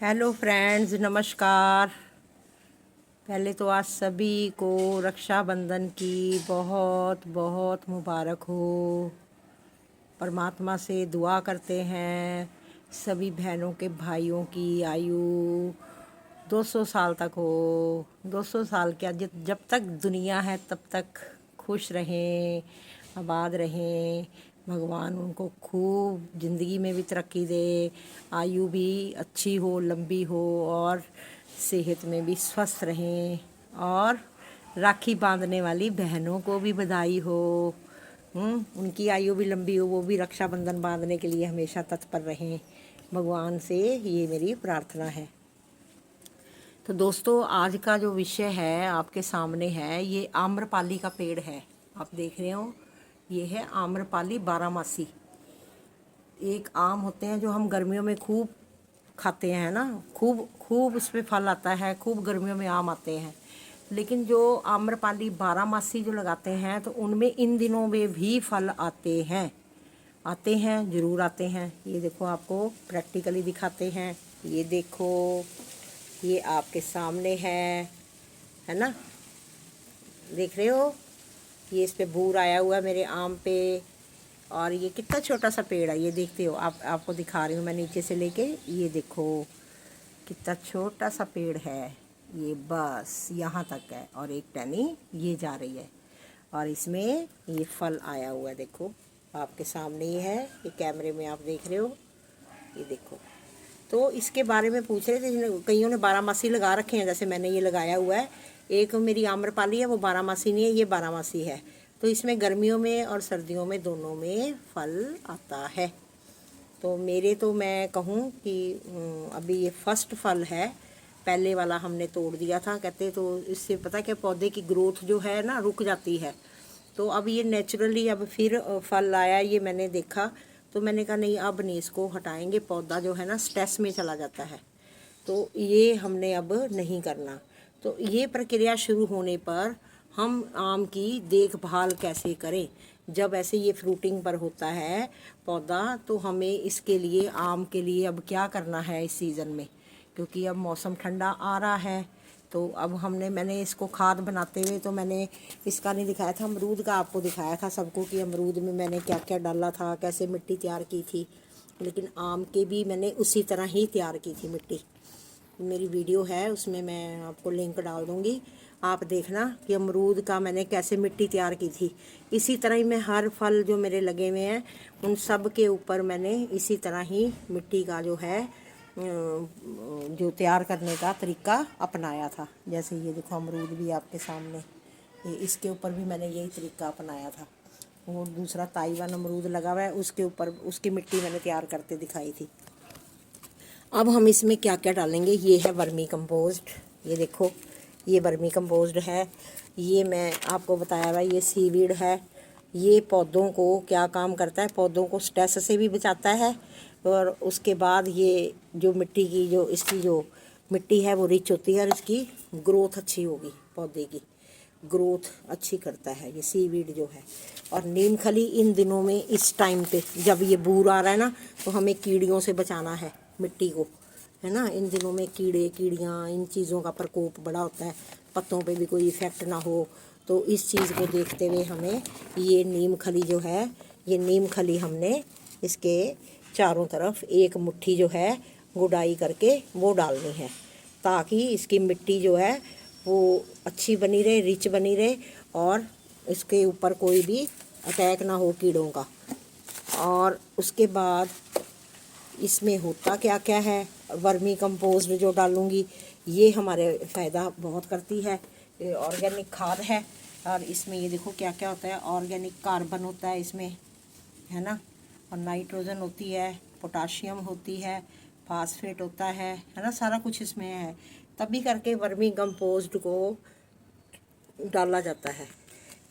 Hello friends, नमस्कार। पहले तो आज सभी को रक्षाबंधन की बहुत बहुत मुबारक हो। परमात्मा से दुआ करते हैं सभी बहनों के भाइयों की आयु 200 साल तक हो। 200 साल क्या, जब तक दुनिया है तब तक खुश रहें, आबाद रहें। भगवान उनको खूब ज़िंदगी में भी तरक्की दे, आयु भी अच्छी हो, लंबी हो, और सेहत में भी स्वस्थ रहें। और राखी बांधने वाली बहनों को भी बधाई हो। उनकी आयु भी लंबी हो, वो भी रक्षाबंधन बांधने के लिए हमेशा तत्पर रहें। भगवान से ये मेरी प्रार्थना है। तो दोस्तों, आज का जो विषय है आपके सामने है, ये आम्रपाली का पेड़ है। आप देख रहे हो, ये है आम्रपाली बारहमासी। एक आम होते हैं जो हम गर्मियों में खूब खाते हैं ना, खूब खूब उस पर फल आता है, खूब गर्मियों में आम आते हैं। लेकिन जो आम्रपाली बारहमासी जो लगाते हैं, तो उनमें इन दिनों में भी फल आते हैं, ज़रूर आते हैं। ये देखो, आपको प्रैक्टिकली दिखाते हैं। ये देखो, ये आपके सामने है ना, देख रहे हो। ये इस पे बूर आया हुआ है मेरे आम पे। और ये कितना छोटा सा पेड़ है, ये देखते हो आप, आपको दिखा रही हूँ मैं नीचे से लेके। ये देखो कितना छोटा सा पेड़ है, ये बस यहाँ तक है, और एक टहनी ये जा रही है, और इसमें ये फल आया हुआ है। देखो आपके सामने ही है, ये कैमरे में आप देख रहे हो, ये देखो। तो इसके बारे में पूछ रहे थे, कईयों ने बारहमासी लगा रखे हैं, जैसे मैंने ये लगाया हुआ है। एक मेरी आम्रपाली है, वो बारहमासी नहीं है, ये बारहमासी है। तो इसमें गर्मियों में और सर्दियों में दोनों में फल आता है। तो मैं कहूँ कि अभी ये फर्स्ट फल है। पहले वाला हमने तोड़ दिया था, कहते तो इससे पता क्या, पौधे की ग्रोथ जो है ना रुक जाती है। तो अब ये नेचुरली अब फिर फल आया, ये मैंने देखा। तो मैंने कहा नहीं, अब नहीं इसको हटाएंगे, पौधा जो है ना स्ट्रेस में चला जाता है, तो ये हमने अब नहीं करना। तो ये प्रक्रिया शुरू होने पर हम आम की देखभाल कैसे करें। जब ऐसे ये फ्रूटिंग पर होता है पौधा, तो हमें इसके लिए, आम के लिए अब क्या करना है इस सीज़न में, क्योंकि अब मौसम ठंडा आ रहा है। तो अब मैंने इसको खाद बनाते हुए, तो मैंने इसका नहीं दिखाया था, अमरूद का आपको दिखाया था सबको, कि अमरूद में मैंने क्या क्या डाला था, कैसे मिट्टी तैयार की थी। लेकिन आम के भी मैंने उसी तरह ही तैयार की थी मिट्टी। मेरी वीडियो है, उसमें मैं आपको लिंक डाल दूँगी, आप देखना कि अमरूद का मैंने कैसे मिट्टी तैयार की थी। इसी तरह ही मैं हर फल जो मेरे लगे हुए हैं उन सब के ऊपर मैंने इसी तरह ही मिट्टी का जो है जो तैयार करने का तरीका अपनाया था। जैसे ये देखो, अमरूद भी आपके सामने, ये इसके ऊपर भी मैंने यही तरीका अपनाया था। वो दूसरा ताइवान अमरूद लगा हुआ है, उसके ऊपर उसकी मिट्टी मैंने तैयार करके दिखाई थी। अब हम इसमें क्या क्या डालेंगे, ये है वर्मी कंपोस्ट। ये देखो, ये वर्मी कंपोस्ट है। ये मैं आपको बताया हुआ, ये सीवीड है। ये पौधों को क्या काम करता है, पौधों को स्ट्रेस से भी बचाता है। और उसके बाद ये जो मिट्टी की, जो इसकी जो मिट्टी है वो रिच होती है, और इसकी ग्रोथ अच्छी होगी, पौधे की ग्रोथ अच्छी करता है ये सीवीड जो है। और नीम खली इन दिनों में, इस टाइम पे जब ये बूर आ रहा है ना, तो हमें कीड़ियों से बचाना है मिट्टी को, है ना। इन दिनों में कीड़े कीड़ियाँ, इन चीज़ों का प्रकोप बड़ा होता है, पत्तों पे भी कोई इफ़ेक्ट ना हो। तो इस चीज़ को देखते हुए हमें ये नीम खली जो है, ये नीम खली हमने इसके चारों तरफ एक मुट्ठी जो है गुड़ाई करके वो डालनी है, ताकि इसकी मिट्टी जो है वो अच्छी बनी रहे, रिच बनी रहे, और इसके ऊपर कोई भी अटैक ना हो कीड़ों का। और उसके बाद इसमें होता क्या क्या है, वर्मी कंपोस्ट जो डालूँगी ये हमारे फ़ायदा बहुत करती है। ये ऑर्गेनिक खाद है, और इसमें ये देखो क्या क्या होता है, ऑर्गेनिक कार्बन होता है इसमें, है ना, और नाइट्रोजन होती है, पोटाशियम होती है, फास्फेट होता है ना, सारा कुछ इसमें है। तभी करके वर्मी कंपोस्ट को डाला जाता है।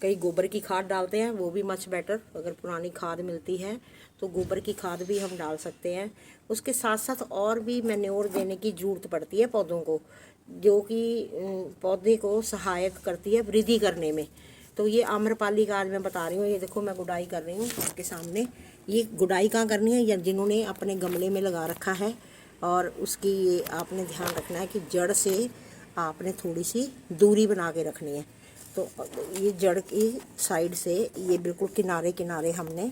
कई गोबर की खाद डालते हैं, वो भी मच बेटर। अगर पुरानी खाद मिलती है तो गोबर की खाद भी हम डाल सकते हैं। उसके साथ साथ और भी मैन्योर देने की ज़रूरत पड़ती है पौधों को, जो कि पौधे को सहायक करती है वृद्धि करने में। तो ये आम्रपाली का आज मैं बता रही हूँ। ये देखो, मैं गुड़ाई कर रही हूँ आपके सामने। ये गुड़ाई कहाँ करनी है, या जिन्होंने अपने गमले में लगा रखा है और उसकी ये आपने ध्यान रखना है कि जड़ से आपने थोड़ी सी दूरी बना के रखनी है। तो ये जड़ की साइड से ये बिल्कुल किनारे किनारे हमने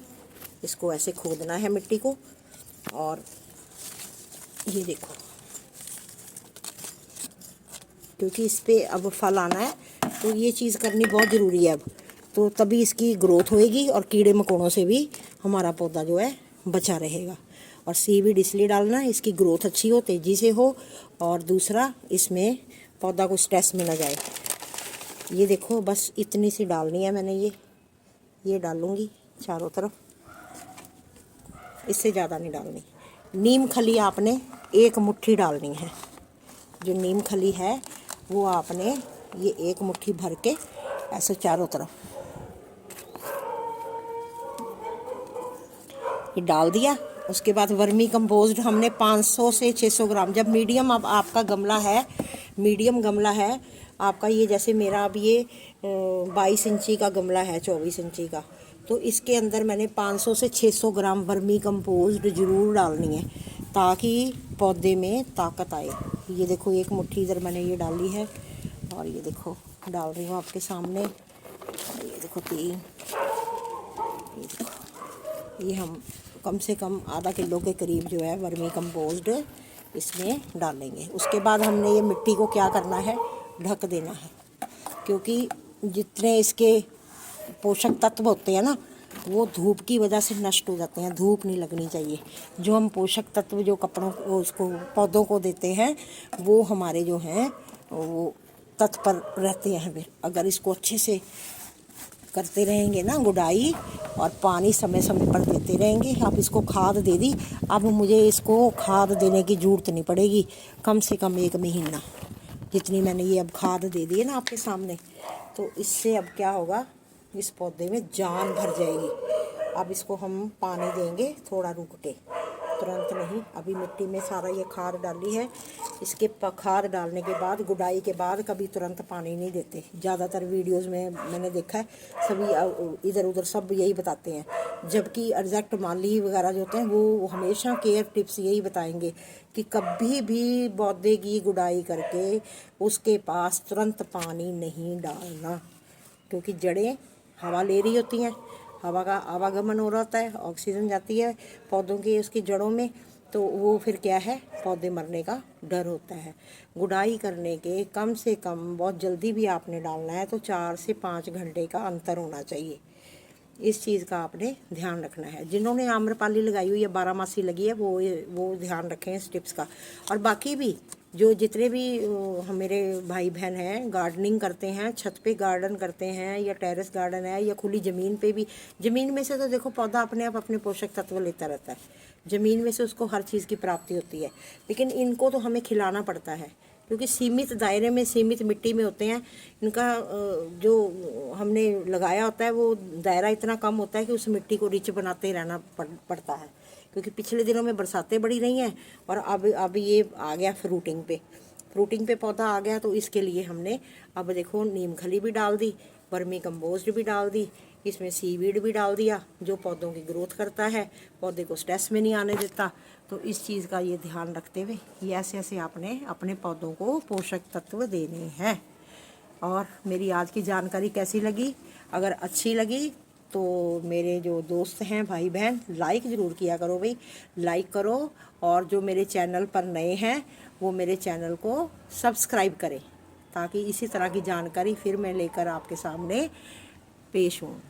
इसको ऐसे खोदना है मिट्टी को। और ये देखो, क्योंकि इस पे अब फल आना है तो ये चीज़ करनी बहुत ज़रूरी है अब, तो तभी इसकी ग्रोथ होएगी और कीड़े मकोड़ों से भी हमारा पौधा जो है बचा रहेगा। और सीवीड इसलिए डालना है, इसकी ग्रोथ अच्छी हो, तेज़ी से हो, और दूसरा इसमें पौधा को स्ट्रेस में ना जाए। ये देखो, बस इतनी सी डालनी है मैंने, ये डालूँगी चारों तरफ, इससे ज़्यादा नहीं डालनी। नीम खली आपने 1 मुट्ठी डालनी है। जो नीम खली है वो आपने ये 1 मुट्ठी भर के ऐसे चारों तरफ ये डाल दिया। उसके बाद वर्मी कंपोस्ट हमने 500 से 600 ग्राम, जब मीडियम अब आपका गमला है, मीडियम गमला है आपका, ये जैसे मेरा अब ये 22 इंची का गमला है, 24 इंची का, तो इसके अंदर मैंने 500 से 600 ग्राम वर्मी कंपोस्ट ज़रूर डालनी है ताकि पौधे में ताकत आए। ये देखो 1 मुट्ठी इधर मैंने ये डाली है, और ये देखो डाल रही हूँ आपके सामने। ये देखो 3, ये देखो, ये हम कम से कम आधा किलो के करीब जो है वर्मी कंपोस्ट इसमें डालेंगे। उसके बाद हमने ये मिट्टी को क्या करना है, ढक देना है, क्योंकि जितने इसके पोषक तत्व होते हैं ना, वो धूप की वजह से नष्ट हो जाते हैं। धूप नहीं लगनी चाहिए। जो हम पोषक तत्व जो कपड़ों को, उसको पौधों को देते हैं, वो हमारे जो हैं वो तत्पर रहते हैं। फिर अगर इसको अच्छे से करते रहेंगे ना गुड़ाई, और पानी समय समय पर देते रहेंगे। आप इसको खाद दे दी, अब मुझे इसको खाद देने की ज़रूरत नहीं पड़ेगी, कम से कम 1 महीना जितनी मैंने ये अब खाद दे दी है ना आपके सामने। तो इससे अब क्या होगा, इस पौधे में जान भर जाएगी। अब इसको हम पानी देंगे थोड़ा रुक के, तुरंत नहीं। अभी मिट्टी में सारा ये खाद डाली है, इसके खाद डालने के बाद, गुड़ाई के बाद कभी तुरंत पानी नहीं देते। ज़्यादातर वीडियोस में मैंने देखा है सभी इधर उधर सब यही बताते हैं, जबकि एग्जैक्ट माली वगैरह जो होते हैं वो हमेशा केयर टिप्स यही बताएंगे कि कभी भी पौधे की गुड़ाई करके उसके पास तुरंत पानी नहीं डालना, क्योंकि जड़ें हवा ले रही होती हैं, हवा का आवागमन हो रहा होता है, ऑक्सीजन जाती है पौधों की उसकी जड़ों में, तो वो फिर क्या है, पौधे मरने का डर होता है। गुड़ाई करने के कम से कम, बहुत जल्दी भी आपने डालना है तो 4 से 5 घंटे का अंतर होना चाहिए। इस चीज़ का आपने ध्यान रखना है। जिन्होंने आम्रपाली लगाई हुई है, 12 मासी लगी है, वो ध्यान रखें इस टिप्स का। और बाकी भी जो जितने भी मेरे भाई बहन हैं, गार्डनिंग करते हैं, छत पे गार्डन करते हैं, या टेरेस गार्डन है, या खुली ज़मीन पे भी, ज़मीन में से तो देखो पौधा अपने आप अपने पोषक तत्व लेता रहता है, ज़मीन में से उसको हर चीज़ की प्राप्ति होती है। लेकिन इनको तो हमें खिलाना पड़ता है, क्योंकि सीमित दायरे में, सीमित मिट्टी में होते हैं। इनका जो हमने लगाया होता है वो दायरा इतना कम होता है कि उस मिट्टी को रिच बनाते रहना पड़ता है, क्योंकि पिछले दिनों में बरसातें बड़ी रही हैं, और अब ये आ गया फ्रूटिंग पे पौधा आ गया। तो इसके लिए हमने अब देखो नीम खली भी डाल दी, वर्मी कंपोस्ट भी डाल दी, इसमें सीवीड भी डाल दिया, जो पौधों की ग्रोथ करता है, पौधे को स्ट्रेस में नहीं आने देता। तो इस चीज़ का ये ध्यान रखते हुए ये ऐसे ऐसे आपने अपने पौधों को पोषक तत्व देने हैं। और मेरी आज की जानकारी कैसी लगी? अगर अच्छी लगी तो मेरे जो दोस्त हैं, भाई बहन, लाइक ज़रूर किया करो भाई, लाइक करो। और जो मेरे चैनल पर नए हैं वो मेरे चैनल को सब्सक्राइब करें, ताकि इसी तरह की जानकारी फिर मैं लेकर आपके सामने पेश हूँ।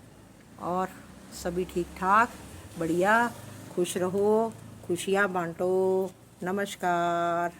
और सभी ठीक ठाक, बढ़िया, खुश रहो, खुशियाँ बांटो। नमस्कार।